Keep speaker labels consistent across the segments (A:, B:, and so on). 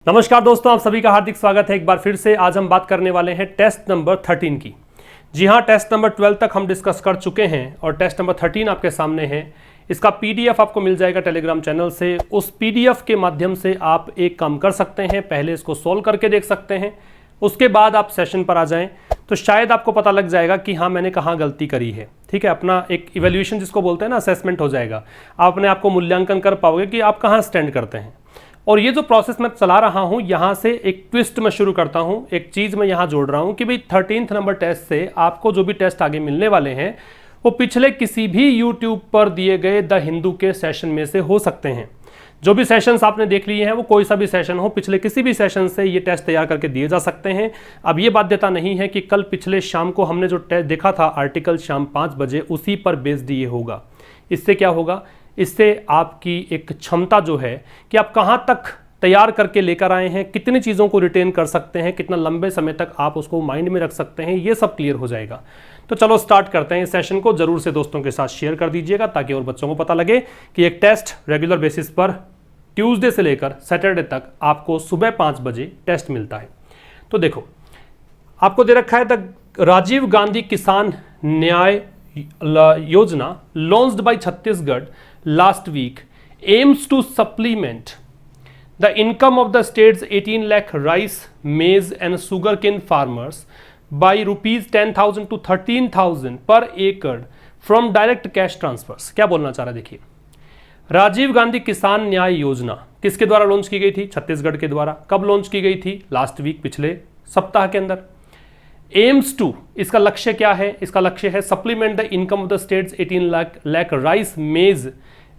A: नमस्कार दोस्तों, आप सभी का हार्दिक स्वागत है एक बार फिर से। आज हम बात करने वाले हैं टेस्ट नंबर 13 की। जी हाँ, टेस्ट नंबर 12 तक हम डिस्कस कर चुके हैं और टेस्ट नंबर 13 आपके सामने है। इसका पीडीएफ आपको मिल जाएगा टेलीग्राम चैनल से। उस पीडीएफ के माध्यम से आप एक काम कर सकते हैं, पहले इसको सोल्व करके देख सकते हैं, उसके बाद आप सेशन पर आ जाएं तो शायद आपको पता लग जाएगा कि हाँ मैंने कहाँ गलती करी है। ठीक है, अपना एक इवैल्यूएशन जिसको बोलते हैं ना, असेसमेंट हो जाएगा। आप अपने आप को मूल्यांकन कर पाओगे कि आप कहाँ स्टैंड करते हैं। और ये जो प्रोसेस मैं चला रहा हूँ, यहाँ से एक ट्विस्ट मैं शुरू करता हूँ, एक चीज़ मैं यहाँ जोड़ रहा हूँ कि भाई 13th नंबर टेस्ट से आपको जो भी टेस्ट आगे मिलने वाले हैं वो पिछले किसी भी यूट्यूब पर दिए गए द हिंदू के सेशन में से हो सकते हैं। जो भी सेशंस आपने देख लिए हैं वो कोई सा भी सेशन हो, पिछले किसी भी सेशन से ये टेस्ट तैयार करके दिए जा सकते हैं। अब ये बाध्यता नहीं है कि कल पिछले शाम को हमने जो टेस्ट देखा था आर्टिकल शाम 5 बजे, उसी पर बेस्ड ये होगा। इससे क्या होगा, इससे आपकी एक क्षमता जो है कि आप कहाँ तक तैयार करके लेकर आए हैं, कितनी चीज़ों को रिटेन कर सकते हैं, कितना लंबे समय तक आप उसको माइंड में रख सकते हैं, ये सब क्लियर हो जाएगा। तो चलो स्टार्ट करते हैं इस सेशन को। जरूर से दोस्तों के साथ शेयर कर दीजिएगा ताकि और बच्चों को पता लगे कि एक टेस्ट रेगुलर बेसिस पर ट्यूसडे से लेकर सैटरडे तक आपको सुबह 5 बजे टेस्ट मिलता है। तो देखो, आपको दे रखा है the Rajiv Gandhi Kisan Nyay Yojana launched by Chhattisgarh last week aims to supplement the income of the state's 18 lakh rice, maize and sugarcane farmers by rupees 10,000 to 13,000 per acre from direct cash transfers। क्या बोलना चाह रहा है देखिए, राजीव गांधी किसान न्याय योजना किसके द्वारा लॉन्च की गई थी? छत्तीसगढ़ के द्वारा। कब लॉन्च की गई थी? लास्ट वीक, पिछले सप्ताह के अंदर। एम्स टू, इसका लक्ष्य क्या है? इसका लक्ष्य है supplement the income of the states 18 lakh rice, मेज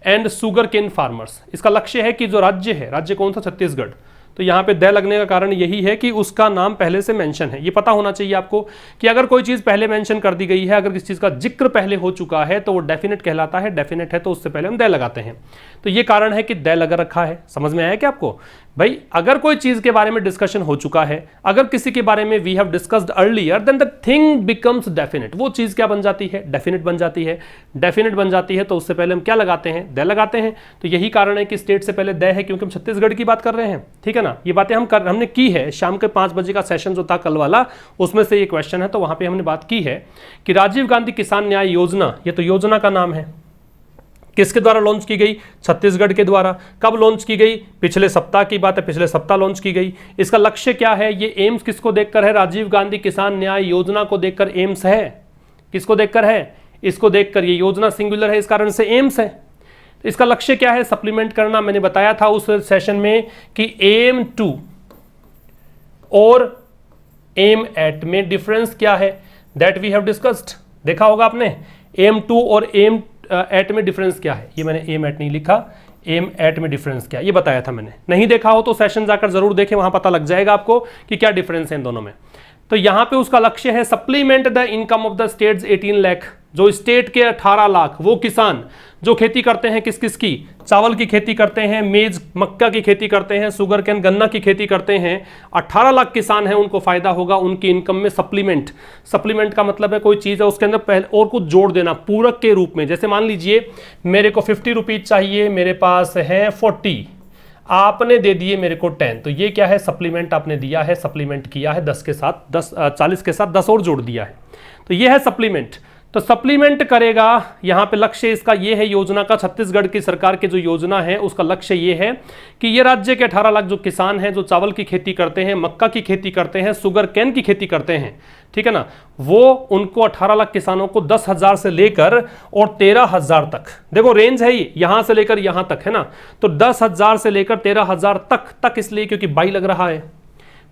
A: एंड सुगर केन फार्मर्स। इसका लक्ष्य है कि जो राज्य है, राज्य कौन सा? छत्तीसगढ़। तो यहाँ पे द लगने का कारण यही है कि उसका नाम पहले से मेंशन है। ये पता होना चाहिए आपको कि अगर कोई चीज़ पहले मेंशन कर दी गई है, अगर किसी चीज़ का जिक्र पहले हो चुका है तो वो डेफिनेट कहलाता है। डेफिनेट है तो उससे पहले हम द लगाते हैं। तो ये कारण है कि द लगा रखा है। समझ में आया क्या आपको? भाई अगर कोई चीज़ के बारे में डिस्कशन हो चुका है, अगर किसी के बारे में we have discussed earlier, then the thing becomes definite. वो चीज़ क्या बन जाती है? डेफिनेट बन जाती है। डेफिनेट बन जाती है तो उससे पहले हम क्या लगाते हैं? द लगाते हैं। तो यही कारण है कि स्टेट से पहले द है, क्योंकि हम छत्तीसगढ़ की बात कर रहे हैं। ठीक है ना, ये बातें हमने की है। शाम के 5 बजे का सेशन जो था कल वाला, उसमें से ये क्वेश्चन है, तो वहां पे हमने बात की है कि राजीव गांधी किसान न्याय योजना, ये तो योजना का नाम है, किसके द्वारा लॉन्च की गई? छत्तीसगढ़ के द्वारा। कब लॉन्च की गई? पिछले सप्ताह की बात है, पिछले सप्ताह लॉन्च की गई। इसका लक्ष्य क्या है? ये एम्स किसको देखकर है? राजीव गांधी किसान न्याय योजना को देखकर एम्स है। किसको देखकर है? इसको देखकर। ये योजना सिंगुलर है, इस कारण से एम्स है। तो इसका लक्ष्य क्या है? सप्लीमेंट करना। मैंने बताया था उस सेशन में कि एम टू और एम एट में डिफरेंस क्या है, दैट वी हैव डिस्कस्ड। देखा होगा आपने, एम टू और एम एट में डिफरेंस क्या है। ये मैंने एम एट नहीं लिखा, एम एट में डिफरेंस क्या है ये बताया था मैंने। नहीं देखा हो तो सेशन जाकर जरूर देखें, वहां पता लग जाएगा आपको कि क्या डिफरेंस है इन दोनों में। तो यहां पे उसका लक्ष्य है supplement the income of the states 18 lakh, जो स्टेट के 18 लाख वो किसान जो खेती करते हैं, किस किस की? चावल की खेती करते हैं, मेज मक्का की खेती करते हैं, शुगर कैन गन्ना की खेती करते हैं। 18 लाख किसान हैं, उनको फायदा होगा उनकी इनकम में। सप्लीमेंट, सप्लीमेंट का मतलब है कोई चीज़ है उसके अंदर पहले और कुछ जोड़ देना, पूरक के रूप में। जैसे मान लीजिए मेरे को 50 रुपीज़ चाहिए, मेरे पास है 40, आपने दे दिए मेरे को 10, तो ये क्या है? सप्लीमेंट आपने दिया है, सप्लीमेंट किया है 10 के साथ 10, 40 के साथ 10 और जोड़ दिया है, तो ये है सप्लीमेंट। तो सप्लीमेंट करेगा, यहाँ पे लक्ष्य इसका ये है योजना का। छत्तीसगढ़ की सरकार की जो योजना है उसका लक्ष्य ये है कि ये राज्य के 18 लाख जो किसान हैं, जो चावल की खेती करते हैं, मक्का की खेती करते हैं, शुगर कैन की खेती करते हैं, ठीक है ना, वो उनको 18 लाख किसानों को 10,000 से लेकर और 13,000 तक, देखो रेंज है ये, यहां से लेकर यहां तक है ना, तो 10,000 से लेकर 13,000 तक इसलिए क्योंकि 22 लग रहा है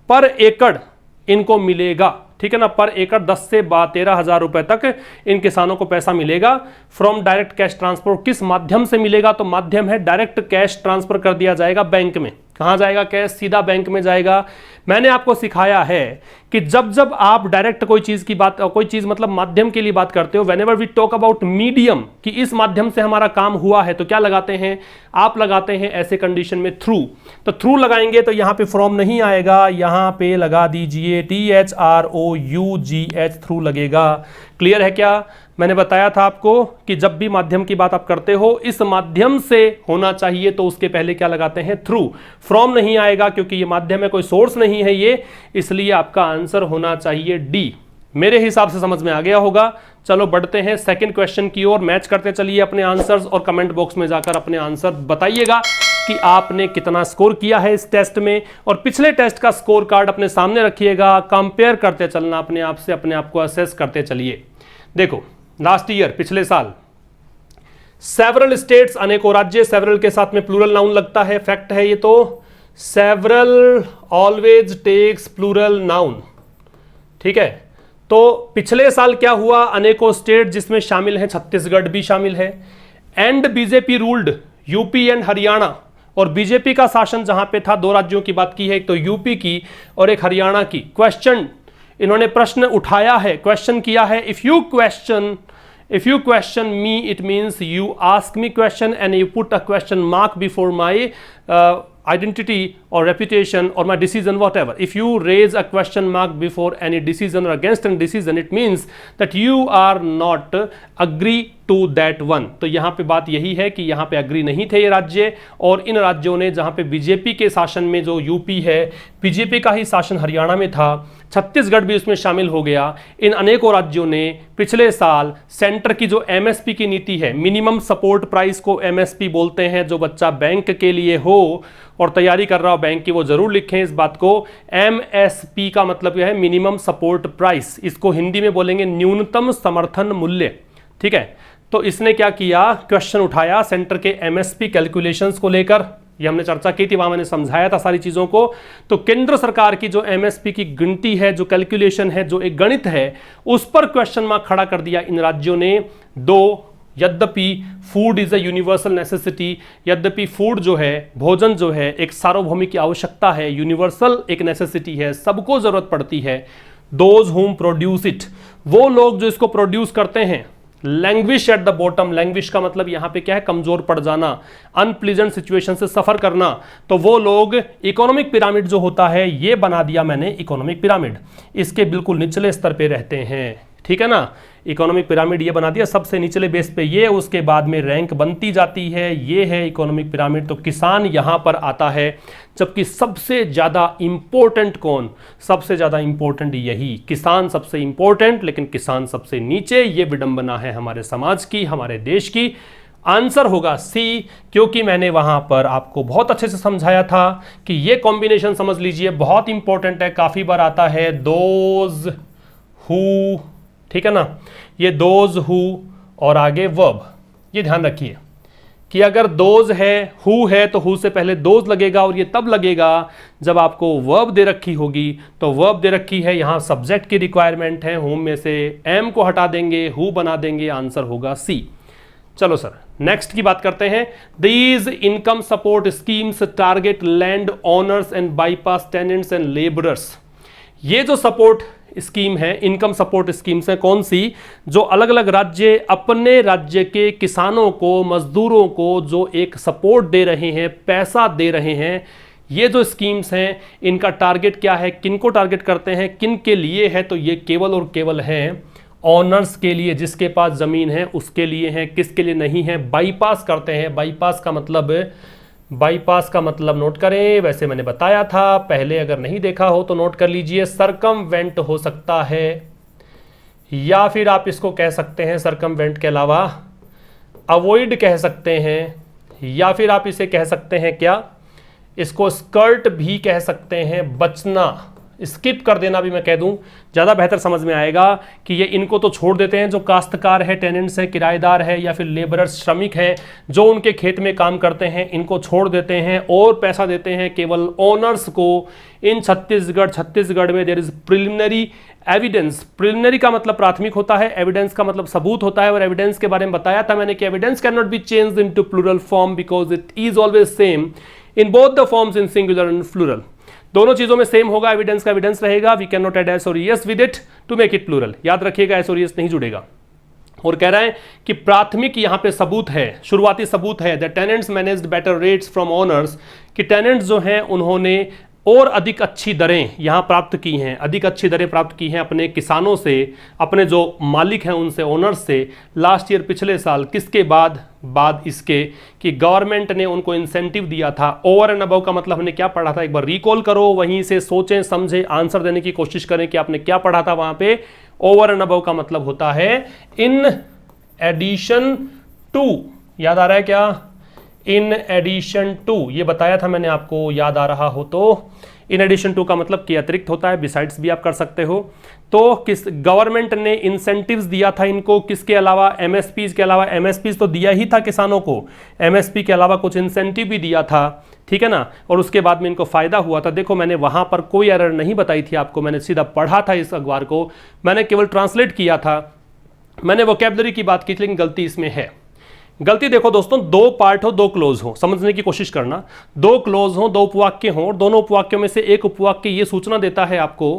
A: पर एकड़ इनको मिलेगा। ठीक है ना, पर एकड़ 10 से 13,000 रुपए तक इन किसानों को पैसा मिलेगा फ्रॉम डायरेक्ट कैश ट्रांसफर। किस माध्यम से मिलेगा? तो माध्यम है डायरेक्ट कैश ट्रांसफर कर दिया जाएगा बैंक में। कहां जाएगा कैश? सीधा बैंक में जाएगा। मैंने आपको सिखाया है कि जब जब आप डायरेक्ट कोई चीज की बात, कोई चीज मतलब माध्यम के लिए बात करते हो, whenever we talk about medium, कि इस माध्यम से हमारा काम हुआ है, तो क्या लगाते हैं आप? लगाते हैं ऐसे कंडीशन में थ्रू। तो थ्रू लगाएंगे तो यहां पे फ्रॉम नहीं आएगा, यहां पे लगा दीजिए THROUGH, थ्रू लगेगा। क्लियर है क्या? मैंने बताया था आपको कि जब भी माध्यम की बात आप करते हो, इस माध्यम से होना चाहिए, तो उसके पहले क्या लगाते हैं? थ्रू। फ्रॉम नहीं आएगा क्योंकि ये माध्यम है, कोई सोर्स नहीं है ये, इसलिए आपका आंसर होना चाहिए डी। मेरे हिसाब से समझ में आ गया होगा। चलो बढ़ते हैं सेकंड क्वेश्चन की ओर, मैच करते चलिए अपने आंसर्स, और कमेंट बॉक्स में जाकर अपने आंसर बताइएगा कि आपने कितना स्कोर किया है इस टेस्ट में, और पिछले टेस्ट का स्कोर कार्ड अपने सामने रखिएगा, कंपेयर करते चलना अपने आप से, अपने आप को असेस करते चलिए। देखो लास्ट ईयर, पिछले साल, सेवरल स्टेट्स, अनेकों राज्य, सेवरल के साथ में प्लूरल नाउन लगता है, फैक्ट है ये तो। Several always takes plural noun, ठीक है। तो पिछले साल क्या हुआ? अनेकों स्टेट, जिसमें शामिल है छत्तीसगढ़ भी शामिल है, and BJP ruled UP and Haryana, और बीजेपी का शासन जहां पे था, दो राज्यों की बात की है, एक तो यूपी की और एक हरियाणा की। क्वेश्चन, इन्होंने प्रश्न उठाया है, क्वेश्चन किया है। If you question me, it means you ask me question and you put a question mark before my identity or reputation or my decision, whatever. If you raise a question mark before any decision or against any decision, it means that you are not agree to that one. तो यहाँ पे बात यही है कि यहाँ पे agree नहीं थे ये राज्य, और इन राज्यों ने, जहाँ पे बीजेपी के शासन में जो यूपी है, बीजेपी का ही शासन हरियाणा में था, छत्तीसगढ़ भी उसमें शामिल हो गया, इन अनेकों राज्यों ने पिछले साल सेंटर की जो एमएसपी की नीति है, मिनिमम सपोर्ट प्राइस को एमएसपी बोलते हैं, जो बच्चा बैंक के लिए हो और तैयारी कर रहा हो बैंक की, वो जरूर लिखें इस बात को। एमएसपी का मतलब यह है मिनिमम सपोर्ट प्राइस, इसको हिंदी में बोलेंगे न्यूनतम समर्थन मूल्य, ठीक है। तो इसने क्या किया? क्वेश्चन उठाया सेंटर के एमएसपी कैलकुलेशंस को लेकर, ये हमने चर्चा की थी, वहां मैंने समझाया था सारी चीजों को। तो केंद्र सरकार की जो एमएसपी की गिनती है, जो कैलकुलेशन है, जो एक गणित है, उस पर क्वेश्चन मार्क खड़ा कर दिया इन राज्यों ने। दो, यद्यपि food is a universal necessity, यद्यपि फूड जो है, भोजन जो है, एक सार्वभौमिक आवश्यकता है, यूनिवर्सल एक नेसेसिटी है, सबको जरूरत पड़ती है। दोज हुम प्रोड्यूस इट, वो लोग जो इसको प्रोड्यूस करते हैं। Languish at the bottom, languish का मतलब यहां पे क्या है? कमजोर पड़ जाना, अनप्लीजेंट सिचुएशन से सफर करना। तो वो लोग, इकोनॉमिक पिरामिड जो होता है, ये बना दिया मैंने इकोनॉमिक पिरामिड, इसके बिल्कुल निचले स्तर पे रहते हैं, ठीक है ना। इकोनॉमिक पिरामिड ये बना दिया सबसे निचले बेस पे, ये उसके बाद में रैंक बनती जाती है, ये है इकोनॉमिक पिरामिड। तो किसान यहां पर आता है, जबकि सबसे ज्यादा इंपॉर्टेंट कौन? सबसे ज्यादा इंपॉर्टेंट यही, किसान सबसे इंपॉर्टेंट, लेकिन किसान सबसे नीचे। ये विडंबना है हमारे समाज की, हमारे देश की। आंसर होगा सी, क्योंकि मैंने वहां पर आपको बहुत अच्छे से समझाया था कि ये कॉम्बिनेशन समझ लीजिए, बहुत इंपॉर्टेंट है, काफी बार आता है। दोज हु, ठीक है ना, ये दोज हु और आगे वर्ब, ये ध्यान रखिए कि अगर दोज है, हु है, तो हु से पहले दोज लगेगा, और ये तब लगेगा जब आपको वर्ब दे रखी होगी। तो वर्ब दे रखी है, यहां सब्जेक्ट की रिक्वायरमेंट है, हुम में से एम को हटा देंगे, हु बना देंगे, आंसर होगा सी। चलो सर, नेक्स्ट की बात करते हैं। These income support schemes target land owners and bypass tenants and labourers. ये जो सपोर्ट स्कीम है, इनकम सपोर्ट स्कीम्स है, कौन सी? जो अलग अलग राज्य अपने राज्य के किसानों को, मजदूरों को जो एक सपोर्ट दे रहे हैं, पैसा दे रहे हैं, ये जो स्कीम्स हैं, इनका टारगेट क्या है? किन को टारगेट करते हैं, किन के लिए है? तो ये केवल और केवल है ऑनर्स के लिए, जिसके पास जमीन है उसके लिए है, किसके लिए नहीं है? बाईपास करते हैं। बाईपास का मतलब नोट करें, वैसे मैंने बताया था पहले, अगर नहीं देखा हो तो नोट कर लीजिए। सरकमवेंट हो सकता है, या फिर आप इसको कह सकते हैं सरकमवेंट के अलावा अवॉइड कह सकते हैं, या फिर आप इसे कह सकते हैं क्या, इसको स्कर्ट भी कह सकते हैं, बचना, स्किप कर देना भी मैं कह दूं, ज़्यादा बेहतर समझ में आएगा कि ये इनको तो छोड़ देते हैं, जो काश्तकार है, टेनेंट्स है, किराएदार है, या फिर लेबरर्स, श्रमिक है, जो उनके खेत में काम करते हैं, इनको छोड़ देते हैं और पैसा देते हैं केवल ओनर्स को। इन छत्तीसगढ़ में there is preliminary evidence. Preliminary का मतलब प्राथमिक होता है, एविडेंस का मतलब सबूत होता है, और एविडेंस के बारे में बताया था मैंने कि evidence can not be changed into plural form because it is always same in both the forms in singular and plural. दोनों चीजों में सेम होगा, एविडेंस का एविडेंस रहेगा, we can not add S और es with it to make it plural. याद रखिएगा S और यस नहीं जुड़ेगा। और कह रहा है कि प्राथमिक यहां पे सबूत है, शुरुआती सबूत है that tenants managed better rates from owners, कि टेनेंट्स जो हैं उन्होंने और अधिक अच्छी दरें यहां प्राप्त की हैं, अधिक अच्छी दरें प्राप्त की हैं अपने किसानों से, अपने जो मालिक हैं उनसे, ओनर्स से लास्ट ईयर, पिछले साल। किसके बाद इसके कि गवर्नमेंट ने उनको इंसेंटिव दिया था। ओवर एंड अबव का मतलब हमने क्या पढ़ा था, एक बार रिकॉल करो, वहीं से सोचें समझें आंसर देने की कोशिश करें कि आपने क्या पढ़ा था वहां पे। ओवर एंड अबव का मतलब होता है इन एडिशन टू, याद आ रहा है क्या, इन एडिशन टू, ये बताया था मैंने आपको, याद आ रहा हो तो। इन एडिशन टू का मतलब कि अतिरिक्त होता है, बिसाइड्स भी आप कर सकते हो। तो किस गवर्नमेंट ने इंसेंटिव्स दिया था इनको, किसके अलावा, एमएसपीज के अलावा। एमएसपीज तो दिया ही था किसानों को, एमएसपी के अलावा कुछ इंसेंटिव भी दिया था, ठीक है ना, और उसके बाद में इनको फायदा हुआ था। देखो मैंने वहां पर कोई एरर नहीं बताई थी आपको, मैंने सीधा पढ़ा था इस अखबार को, मैंने केवल ट्रांसलेट किया था, मैंने वोकैबुलरी की बात की थी, लेकिन गलती इसमें है। गलती देखो दोस्तों, दो पार्ट हो, दो क्लोज हो, समझने की कोशिश करना। दो क्लोज हो, दो उपवाक्य हो, और दोनों उपवाक्यों में से एक उपवाक्य ये सूचना देता है आपको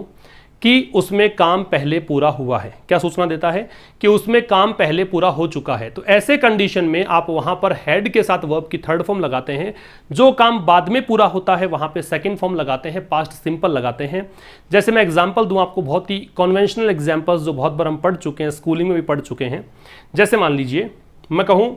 A: कि उसमें काम पहले पूरा हुआ है। क्या सूचना देता है? कि उसमें काम पहले पूरा हो चुका है। तो ऐसे कंडीशन में आप वहां पर हेड के साथ वर्ब की थर्ड फॉर्म लगाते हैं, जो काम बाद में पूरा होता है वहां पे सेकंड फॉर्म लगाते हैं, पास्ट सिंपल लगाते हैं। जैसे मैं एग्जांपल दूं आपको, बहुत ही कन्वेंशनल एग्जांपल्स जो बहुत बार हम पढ़ चुके हैं, स्कूलिंग में भी पढ़ चुके हैं। जैसे मान लीजिए मैं कहूं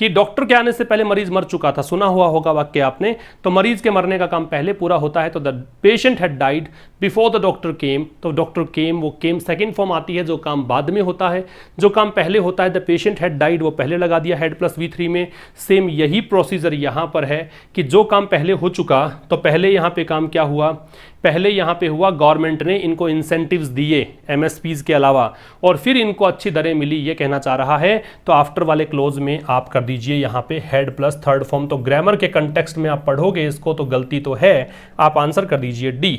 A: कि डॉक्टर के आने से पहले मरीज मर चुका था, सुना हुआ होगा वाक्य आपने। तो मरीज के मरने का काम पहले पूरा होता है, तो the patient had died before the doctor केम। तो डॉक्टर केम, वो केम सेकंड फॉर्म आती है, जो काम बाद में होता है। जो काम पहले होता है, द पेशेंट हैड डाइड, वो पहले लगा दिया हेड प्लस V3 में। सेम यही प्रोसीजर यहाँ पर है कि जो काम पहले हो चुका, तो पहले यहाँ पे काम क्या हुआ, पहले यहाँ पे हुआ गवर्नमेंट ने इनको इंसेंटिव्स दिए एमएसपीज के अलावा, और फिर इनको अच्छी दरें मिली, ये कहना चाह रहा है। तो आफ्टर वाले क्लोज में आप कर दीजिए यहाँ पे हेड प्लस थर्ड फॉर्म। तो ग्रामर के कंटेक्स्ट में आप पढ़ोगे इसको तो गलती तो है, आप आंसर कर दीजिए डी।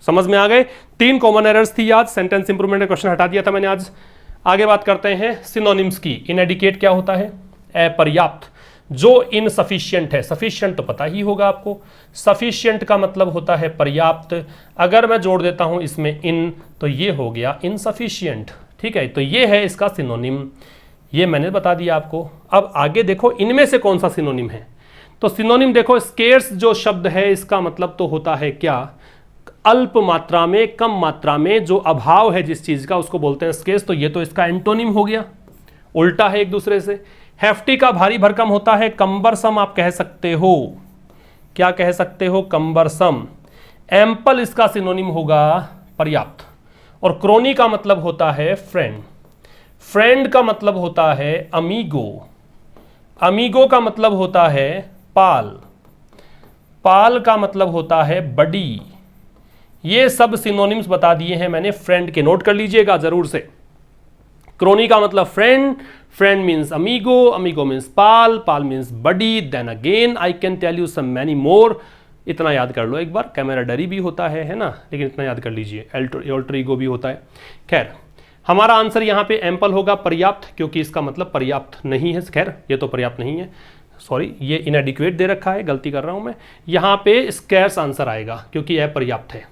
A: समझ में आ गए? 3 कॉमन एरर्स थी आज, सेंटेंस इंप्रूवमेंट का क्वेश्चन हटा दिया था मैंने आज। आगे बात करते हैं सिनोनिम्स की। इनएडिक्वेट क्या होता है? अपर्याप्त। जो इनसफिशिएंट है, सफिशिएंट तो पता ही होगा आपको, सफिशिएंट का मतलब होता है पर्याप्त। अगर मैं जोड़ देता हूं इसमें इन, तो ये हो गया इनसफिशिएंट, ठीक है। तो ये है इसका सिनोनिम, ये मैंने बता दिया आपको। अब आगे देखो इनमें से कौन सा सिनोनिम है। तो सिनोनिम देखो, स्केर्स जो शब्द है इसका मतलब तो होता है क्या, अल्प मात्रा में, कम मात्रा में, जो अभाव है जिस चीज का उसको बोलते हैं स्केर्स। तो ये तो इसका एंटोनिम हो गया, उल्टा है एक दूसरे से। हेफ्टी का भारी भरकम होता है कंबरसम, आप कह सकते हो, क्या कह सकते हो, कंबरसम। एम्पल इसका सिनोनिम होगा पर्याप्त। और क्रोनी का मतलब होता है फ्रेंड, फ्रेंड का मतलब होता है अमीगो, अमीगो का मतलब होता है पाल, पाल का मतलब होता है बडी। ये सब सिनोनिम्स बता दिए हैं मैंने फ्रेंड के, नोट कर लीजिएगा जरूर से। क्रोनी का मतलब friend, friend means amigo, amigo means pal, pal means buddy. Then again I can tell you some many more. इतना याद कर लो एक बार, कैमराडरी भी होता है ना, लेकिन इतना याद कर लीजिए, अल्टर ईगो भी होता है। खैर हमारा आंसर यहाँ पे एम्पल होगा, पर्याप्त, क्योंकि इसका मतलब पर्याप्त नहीं है। खैर ये तो पर्याप्त नहीं है, सॉरी ये इनएडिक्वेट दे रखा है, गलती कर रहा हूँ मैं। यहाँ पे स्कैर्स आंसर आएगा क्योंकि यह पर्याप्त है,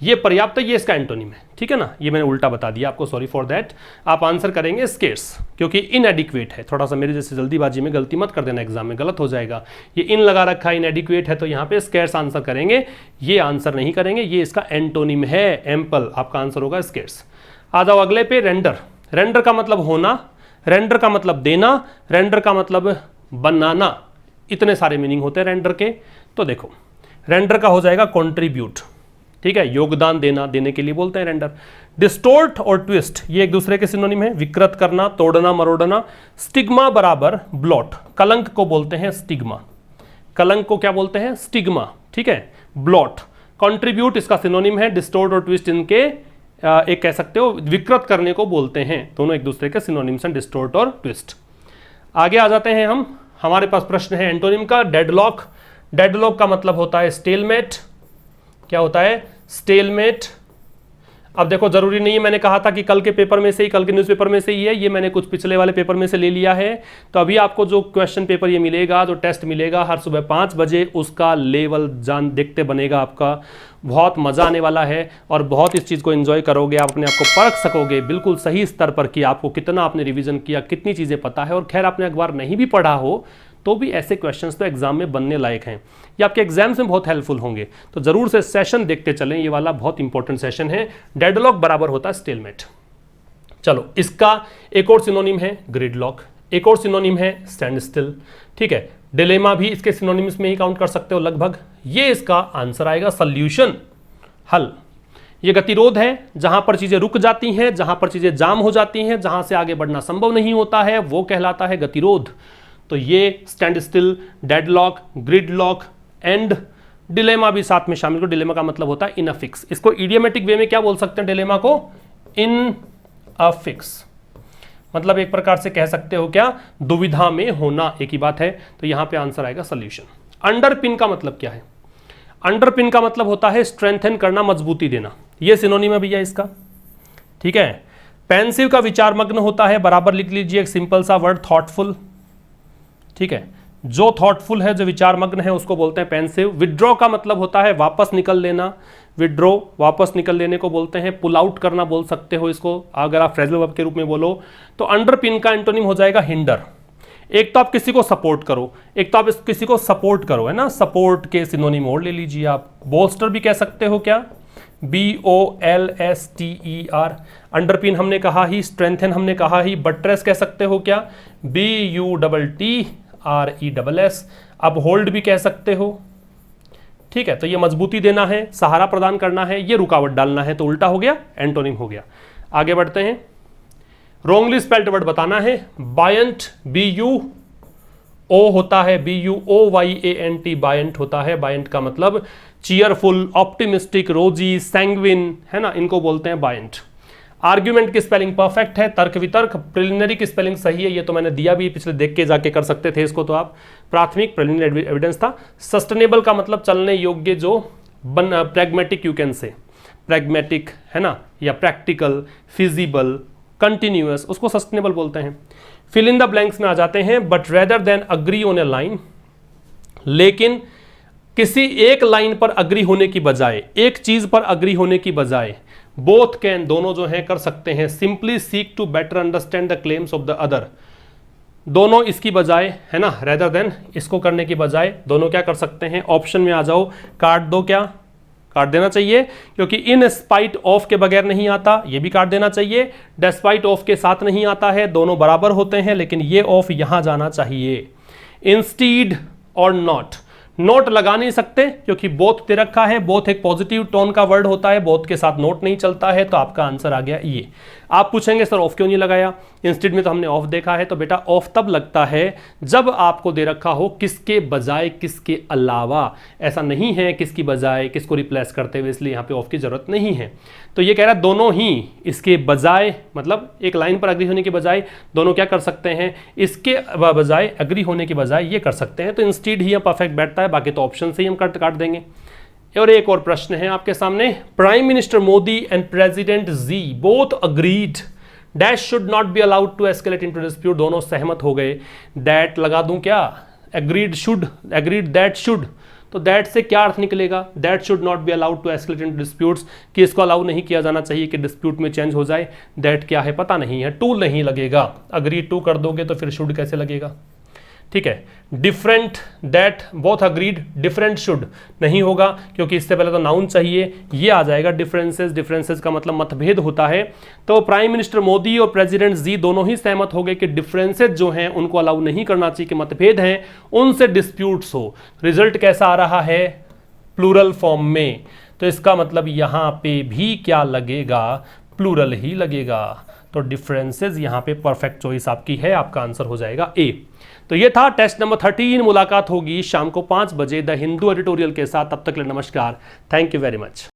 A: ये पर्याप्त है, ये इसका एंटोनिम है, ठीक है ना। ये मैंने उल्टा बता दिया आपको, सॉरी फॉर दैट। आप आंसर करेंगे स्केर्स, क्योंकि इनएडिक्वेट है। थोड़ा सा मेरे जैसे जल्दीबाजी में गलती मत कर देना, एग्जाम में गलत हो जाएगा। ये इन लगा रखा है, इनएडिक्वेट है, तो यहाँ पे स्केर्स आंसर करेंगे, ये आंसर नहीं करेंगे, ये इसका एंटोनिम है एम्पल। आपका आंसर होगा स्केर्स। आ जाओ अगले पे, रेंडर। रेंडर का मतलब होना, रेंडर का मतलब देना, रेंडर का मतलब बनाना। इतने सारे मीनिंग होते हैं रेंडर के। तो देखो रेंडर का हो जाएगा कॉन्ट्रीब्यूट, ठीक है, योगदान देना, देने के लिए बोलते हैं रेंडर। डिस्टोर्ट और ट्विस्ट ये एक दूसरे के सिनोनिम है, विकृत करना, तोड़ना, मरोड़ना। स्टिग्मा बराबर ब्लॉट, कलंक को बोलते हैं स्टिग्मा, कलंक को क्या बोलते हैं, स्टिग्मा, ठीक है। ब्लॉट, कॉन्ट्रीब्यूट इसका सिनोनिम है, डिस्टोर्ट और ट्विस्ट इनके एक कह सकते हो विकृत करने को बोलते हैं। दोनों एक दूसरे के सिनोनिम्स हैं, डिस्टोर्ट और ट्विस्ट। आगे आ जाते हैं हम, हमारे पास प्रश्न है एंटोनिम का, डेडलॉक। डेडलॉक का मतलब होता है स्टेलमेट, क्या होता है, स्टेलमेट। अब देखो जरूरी नहीं है, मैंने कहा था कि कल के पेपर में से ही, कल के न्यूज़पेपर में से ही है, ये मैंने कुछ पिछले वाले पेपर में से ले लिया है। तो अभी आपको जो क्वेश्चन पेपर ये मिलेगा, जो टेस्ट मिलेगा हर सुबह 5 बजे, उसका लेवल जान देखते बनेगा आपका। बहुत मज़ा आने वाला है और बहुत इस चीज़ को एंजॉय करोगे, आप अपने आप को परख सकोगे बिल्कुल सही स्तर पर कि आपको कितना आपने रिवीजन किया, कितनी चीज़ें पता है। और खैर आपने अखबार नहीं भी पढ़ा हो तो भी ऐसे क्वेश्चंस तो एग्जाम में बनने लायक हैं, ये आपके एग्जाम्स में बहुत हेल्पफुल होंगे। तो जरूर से सेशन देखते चलें, ये वाला बहुत इंपॉर्टेंट सेशन है। डेडलॉक बराबर होता है स्टेलमेट। चलो, इसका एक और सिनोनिम है ग्रिडलॉक, एक और सिनोनिम है स्टैंड स्टिल, ठीक है। डिलेमा भी इसके सिनोनिम्स में ही काउंट कर सकते हो लगभग। ये इसका आंसर आएगा सॉल्यूशन, हल। ये गतिरोध है, जहां पर चीजें रुक जाती हैं, जहां पर चीजें जाम हो जाती हैं, जहां से आगे बढ़ना संभव नहीं होता है, वो कहलाता है गतिरोध। तो ये stand still, deadlock, gridlock and dilemma भी साथ में शामिल करो। डिलेमा का मतलब होता है इन अ फिक्स। इसको इडियोमेटिक वे में क्या बोल सकते हैं डिलेमा को? इन अ फिक्स, मतलब एक प्रकार से कह सकते हो क्या, दुविधा में होना, एक ही बात है। तो यहां पे आंसर आएगा सॉल्यूशन। अंडरपिन का मतलब क्या है? अंडरपिन का मतलब होता है स्ट्रेंथन करना, मजबूती देना। यह सिनोनिम है भैया इसका, ठीक है। पेंसिव का विचारमग्न होता है, बराबर लिख लीजिए एक सिंपल सा वर्ड, थॉटफुल, ठीक है। जो थॉटफुल है, जो विचारमग्न है, उसको बोलते हैं पेंसिव। विड्रॉ का मतलब होता है वापस निकल लेना, विड्रॉ वापस निकल लेने को बोलते हैं। पुल आउट करना बोल सकते हो इसको, अगर आप फ्रेजल वर्ब के रूप में बोलो तो। अंडरपिन का एंटोनिम हो जाएगा हिंडर। एक तो आप किसी को सपोर्ट करो, एक तो आप किसी को सपोर्ट करो, है ना। सपोर्ट के सिनोनिम और ले लीजिए आप। बोल्स्टर भी कह सकते हो क्या, BOLSTER। अंडरपिन हमने कहा ही, स्ट्रेंथन हमने कहा ही। बट्रेस कह सकते हो क्या, BUTTRESS। अब होल्ड भी कह सकते हो, ठीक है। तो ये मजबूती देना है, सहारा प्रदान करना है, ये रुकावट डालना है। तो उल्टा हो गया, एंटोनिम हो गया। आगे बढ़ते हैं। रोंगली स्पेल्ड वर्ड बताना है। बायंट, BUO होता है, BUOYANT, बायंट होता है। बायंट का मतलब चीयरफुल, ऑप्टिमिस्टिक, रोजी, सैंग्विन, है ना, इनको बोलते हैं बायंट। आर्ग्यूमेंट की स्पेलिंग परफेक्ट है। तर्क वितर्क, प्रिलिमिनरी की स्पेलिंग सही है, ये तो मैंने दिया भी, पिछले देख के जाके कर सकते थे इसको तो आप। प्राथमिक, प्रिलिमिनरी एविडेंस था। सस्टेनेबल का मतलब चलने योग्य, जो pragmatic, you can say pragmatic, है ना, या प्रैक्टिकल, फिजिबल, कंटिन्यूअस, उसको सस्टेनेबल बोलते हैं। फिल इन द ब्लैंक्स में आ जाते हैं। But rather than agree on A line, लेकिन किसी एक लाइन पर अग्री होने की बजाय, एक चीज पर अग्री होने की बजाय, बोथ कैन, दोनों जो है कर सकते हैं। Simply seek to better understand the claims of the other, दोनों इसकी बजाय, है ना, रेदर देन, इसको करने की बजाय दोनों क्या कर सकते हैं। ऑप्शन में आ जाओ, काट दो, क्या काट देना चाहिए, क्योंकि इन स्पाइट ऑफ के बगैर नहीं आता, ये भी काट देना चाहिए। डेस्पाइट ऑफ के साथ नहीं आता है, दोनों बराबर होते हैं, लेकिन ये ऑफ यहां जाना चाहिए। इंस्टीड और नॉट, नोट लगा नहीं सकते क्योंकि बोथ दे रखा है। बोथ एक पॉजिटिव टोन का वर्ड होता है, बोथ के साथ नोट नहीं चलता है। तो आपका आंसर आ गया ये। आप पूछेंगे सर ऑफ क्यों नहीं लगाया, इंस्टेड में तो हमने ऑफ देखा है। तो बेटा ऑफ तब लगता है जब आपको दे रखा हो किसके बजाय, किसके अलावा। ऐसा नहीं है किसकी बजाय किसको रिप्लेस करते हुए, इसलिए यहाँ पे ऑफ की जरूरत नहीं है। तो ये कह रहा है दोनों ही इसके बजाय, मतलब एक लाइन पर अग्री होने के बजाय दोनों क्या कर सकते हैं, इसके बजाय, अग्री होने के बजाय ये कर सकते हैं। तो इंस्टेड ही परफेक्ट बैठता है, बाकी तो ऑप्शन से ही हम काट देंगे। और एक और प्रश्न है आपके सामने। Prime minister Modi and president Xi both agreed dash should not be allowed to escalate into dispute, दोनों सहमत हो गए। दैट लगा दूं क्या, agreed should, agreed that should, तो दैट से क्या अर्थ निकलेगा, that should not be allowed to escalate into disputes, कि इसको अलाउ नहीं किया जाना चाहिए कि डिस्प्यूट में चेंज हो जाए। दैट क्या है पता नहीं है, टू नहीं लगेगा। अग्रीड टू कर दोगे तो फिर शुड कैसे लगेगा, ठीक है। Different, that both agreed, different should नहीं होगा क्योंकि इससे पहले तो नाउन चाहिए, ये आ जाएगा डिफरेंसेस। डिफरेंसेस का मतलब मतभेद होता है। तो प्राइम मिनिस्टर मोदी और प्रेसिडेंट जी दोनों ही सहमत हो गए कि डिफरेंसेस जो हैं उनको अलाउ नहीं करना चाहिए, कि मतभेद हैं उनसे डिस्प्यूट्स हो। रिजल्ट कैसा आ रहा है, प्लूरल फॉर्म में। तो इसका मतलब यहां पे भी क्या लगेगा, प्लूरल ही लगेगा। तो डिफरेंसेस यहां पे परफेक्ट चॉइस आपकी है, आपका आंसर हो जाएगा ए। तो ये था टेस्ट नंबर 13। मुलाकात होगी शाम को 5 बजे द हिंदू एडिटोरियल के साथ। तब तक के लिए नमस्कार, थैंक यू वेरी मच।